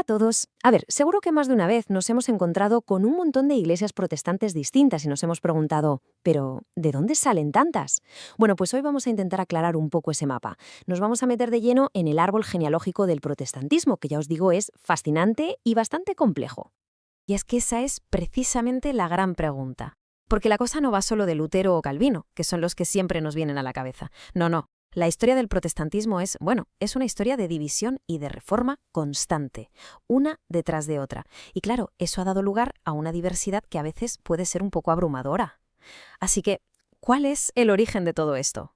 Hola a todos. A ver, seguro que más de una vez nos hemos encontrado con un montón de iglesias protestantes distintas y nos hemos preguntado, ¿pero de dónde salen tantas? Bueno, pues hoy vamos a intentar aclarar un poco ese mapa. Nos vamos a meter de lleno en el árbol genealógico del protestantismo, que ya os digo es fascinante y bastante complejo. Y es que esa es precisamente la gran pregunta. Porque la cosa no va solo de Lutero o Calvino, que son los que siempre nos vienen a la cabeza. No. La historia del protestantismo es una historia de división y de reforma constante, una detrás de otra. Y claro, eso ha dado lugar a una diversidad que a veces puede ser un poco abrumadora. Así que, ¿cuál es el origen de todo esto?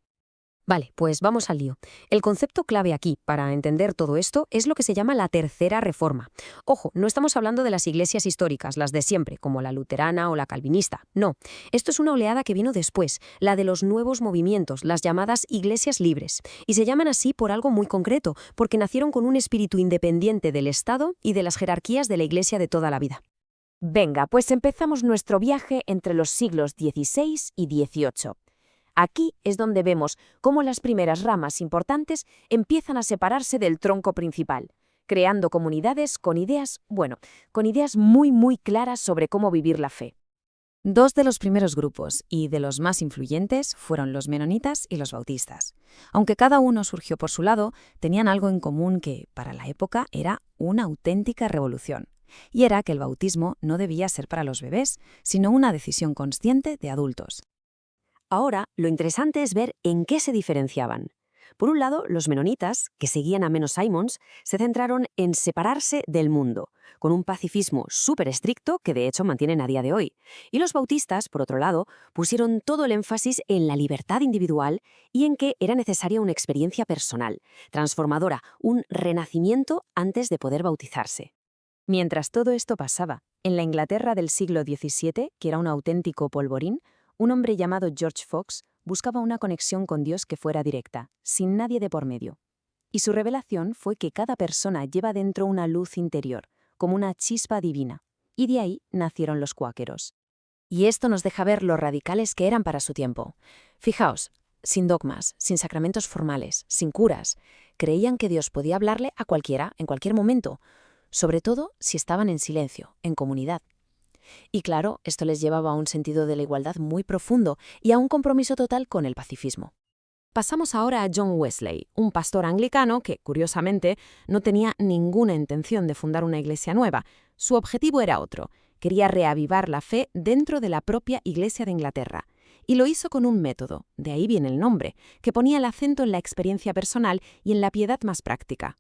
Vale, pues vamos al lío. El concepto clave aquí, para entender todo esto, es lo que se llama la Tercera Reforma. Ojo, no estamos hablando de las iglesias históricas, las de siempre, como la luterana o la calvinista. No, esto es una oleada que vino después, la de los nuevos movimientos, las llamadas iglesias libres. Y se llaman así por algo muy concreto, porque nacieron con un espíritu independiente del Estado y de las jerarquías de la iglesia de toda la vida. Venga, pues empezamos nuestro viaje entre los siglos XVI y XVIII. Aquí es donde vemos cómo las primeras ramas importantes empiezan a separarse del tronco principal, creando comunidades con ideas muy claras sobre cómo vivir la fe. Dos de los primeros grupos y de los más influyentes fueron los menonitas y los bautistas. Aunque cada uno surgió por su lado, tenían algo en común que, para la época, era una auténtica revolución. Y era que el bautismo no debía ser para los bebés, sino una decisión consciente de adultos. Ahora, lo interesante es ver en qué se diferenciaban. Por un lado, los menonitas, que seguían a Menno Simons, se centraron en separarse del mundo, con un pacifismo súper estricto que de hecho mantienen a día de hoy. Y los bautistas, por otro lado, pusieron todo el énfasis en la libertad individual y en que era necesaria una experiencia personal, transformadora, un renacimiento antes de poder bautizarse. Mientras todo esto pasaba, en la Inglaterra del siglo XVII, que era un auténtico polvorín, un hombre llamado George Fox buscaba una conexión con Dios que fuera directa, sin nadie de por medio. Y su revelación fue que cada persona lleva dentro una luz interior, como una chispa divina. Y de ahí nacieron los cuáqueros. Y esto nos deja ver lo radicales que eran para su tiempo. Fijaos, sin dogmas, sin sacramentos formales, sin curas, creían que Dios podía hablarle a cualquiera, en cualquier momento, sobre todo si estaban en silencio, en comunidad. Y claro, esto les llevaba a un sentido de la igualdad muy profundo y a un compromiso total con el pacifismo. Pasamos ahora a John Wesley, un pastor anglicano que, curiosamente, no tenía ninguna intención de fundar una iglesia nueva. Su objetivo era otro: quería reavivar la fe dentro de la propia Iglesia de Inglaterra. Y lo hizo con un método, de ahí viene el nombre, que ponía el acento en la experiencia personal y en la piedad más práctica.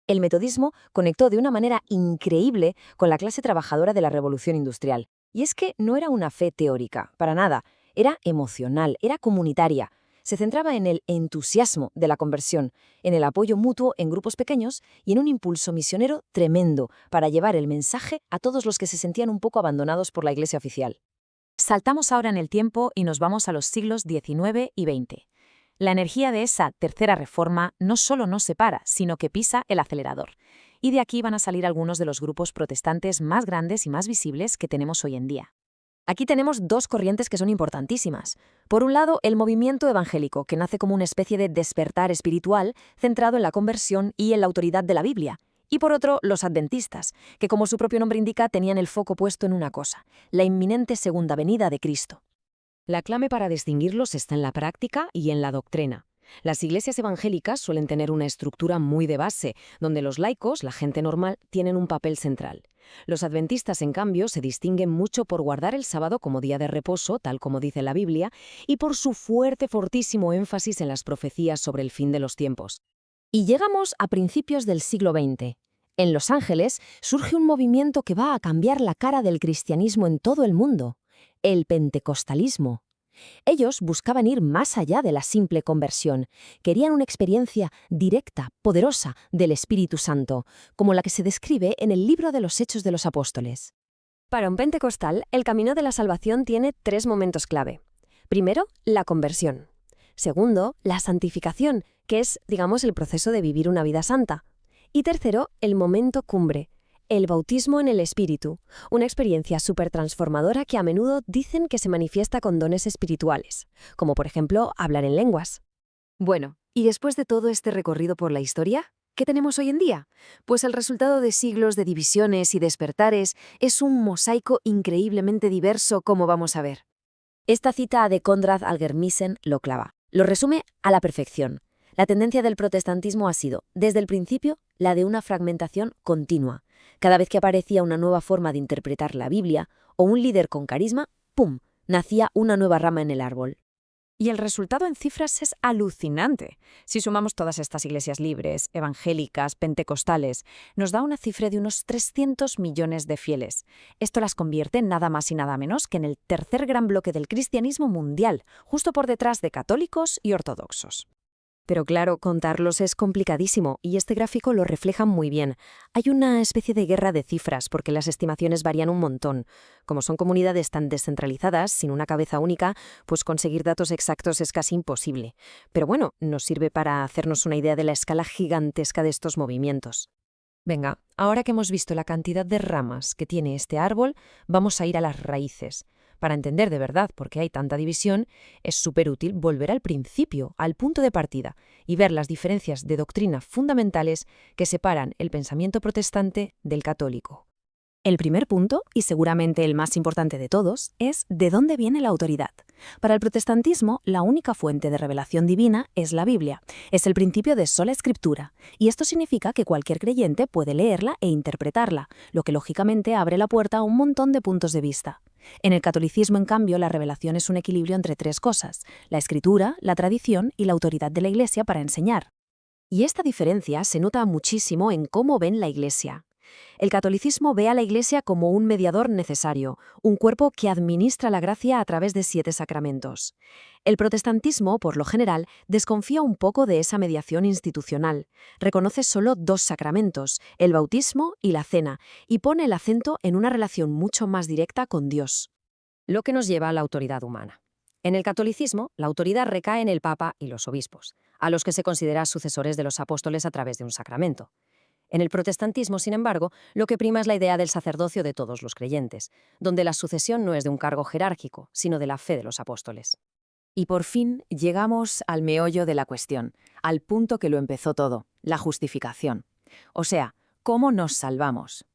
El metodismo conectó de una manera increíble con la clase trabajadora de la Revolución Industrial. Y es que no era una fe teórica, para nada. Era emocional, era comunitaria. Se centraba en el entusiasmo de la conversión, en el apoyo mutuo en grupos pequeños y en un impulso misionero tremendo para llevar el mensaje a todos los que se sentían un poco abandonados por la Iglesia oficial. Saltamos ahora en el tiempo y nos vamos a los siglos XIX y XX. La energía de esa tercera reforma no solo nos separa, sino que pisa el acelerador. Y de aquí van a salir algunos de los grupos protestantes más grandes y más visibles que tenemos hoy en día. Aquí tenemos dos corrientes que son importantísimas. Por un lado, el movimiento evangélico, que nace como una especie de despertar espiritual centrado en la conversión y en la autoridad de la Biblia. Y por otro, los adventistas, que como su propio nombre indica, tenían el foco puesto en una cosa: la inminente segunda venida de Cristo. La clave para distinguirlos está en la práctica y en la doctrina. Las iglesias evangélicas suelen tener una estructura muy de base, donde los laicos, la gente normal, tienen un papel central. Los adventistas, en cambio, se distinguen mucho por guardar el sábado como día de reposo, tal como dice la Biblia, y por su fortísimo énfasis en las profecías sobre el fin de los tiempos. Y llegamos a principios del siglo XX. En Los Ángeles surge un movimiento que va a cambiar la cara del cristianismo en todo el mundo: el pentecostalismo. Ellos buscaban ir más allá de la simple conversión. Querían una experiencia directa, poderosa, del Espíritu Santo, como la que se describe en el libro de los Hechos de los Apóstoles. Para un pentecostal, el camino de la salvación tiene tres momentos clave. Primero, la conversión. Segundo, la santificación, que es, el proceso de vivir una vida santa. Y tercero, el momento cumbre: el bautismo en el Espíritu, una experiencia súper transformadora que a menudo dicen que se manifiesta con dones espirituales, como por ejemplo hablar en lenguas. Bueno, ¿y después de todo este recorrido por la historia? ¿Qué tenemos hoy en día? Pues el resultado de siglos de divisiones y despertares es un mosaico increíblemente diverso, como vamos a ver. Esta cita de Konrad Algermissen lo clava. Lo resume a la perfección. La tendencia del protestantismo ha sido, desde el principio, la de una fragmentación continua. Cada vez que aparecía una nueva forma de interpretar la Biblia o un líder con carisma, ¡pum!, nacía una nueva rama en el árbol. Y el resultado en cifras es alucinante. Si sumamos todas estas iglesias libres, evangélicas, pentecostales, nos da una cifra de unos 300 millones de fieles. Esto las convierte en nada más y nada menos que en el tercer gran bloque del cristianismo mundial, justo por detrás de católicos y ortodoxos. Pero claro, contarlos es complicadísimo y este gráfico lo refleja muy bien. Hay una especie de guerra de cifras porque las estimaciones varían un montón. Como son comunidades tan descentralizadas, sin una cabeza única, pues conseguir datos exactos es casi imposible. Pero bueno, nos sirve para hacernos una idea de la escala gigantesca de estos movimientos. Venga, ahora que hemos visto la cantidad de ramas que tiene este árbol, vamos a ir a las raíces. Para entender de verdad por qué hay tanta división, es súper útil volver al principio, al punto de partida, y ver las diferencias de doctrina fundamentales que separan el pensamiento protestante del católico. El primer punto, y seguramente el más importante de todos, es ¿de dónde viene la autoridad? Para el protestantismo, la única fuente de revelación divina es la Biblia. Es el principio de sola escritura, y esto significa que cualquier creyente puede leerla e interpretarla, lo que lógicamente abre la puerta a un montón de puntos de vista. En el catolicismo, en cambio, la revelación es un equilibrio entre tres cosas: la escritura, la tradición y la autoridad de la Iglesia para enseñar. Y esta diferencia se nota muchísimo en cómo ven la Iglesia. El catolicismo ve a la Iglesia como un mediador necesario, un cuerpo que administra la gracia a través de 7 sacramentos. El protestantismo, por lo general, desconfía un poco de esa mediación institucional. Reconoce solo 2 sacramentos, el bautismo y la cena, y pone el acento en una relación mucho más directa con Dios. Lo que nos lleva a la autoridad humana. En el catolicismo, la autoridad recae en el Papa y los obispos, a los que se considera sucesores de los apóstoles a través de un sacramento. En el protestantismo, sin embargo, lo que prima es la idea del sacerdocio de todos los creyentes, donde la sucesión no es de un cargo jerárquico, sino de la fe de los apóstoles. Y por fin llegamos al meollo de la cuestión, al punto que lo empezó todo, la justificación. O sea, ¿cómo nos salvamos?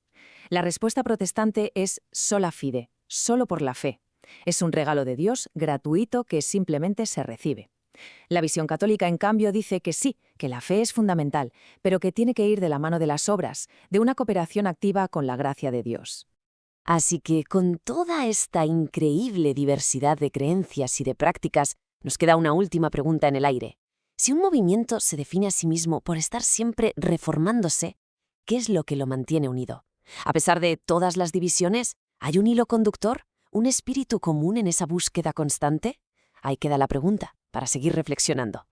La respuesta protestante es sola fide, solo por la fe. Es un regalo de Dios gratuito que simplemente se recibe. La visión católica, en cambio, dice que sí, que la fe es fundamental, pero que tiene que ir de la mano de las obras, de una cooperación activa con la gracia de Dios. Así que, con toda esta increíble diversidad de creencias y de prácticas, nos queda una última pregunta en el aire. Si un movimiento se define a sí mismo por estar siempre reformándose, ¿qué es lo que lo mantiene unido? A pesar de todas las divisiones, ¿hay un hilo conductor? ¿Un espíritu común en esa búsqueda constante? Ahí queda la pregunta, para seguir reflexionando.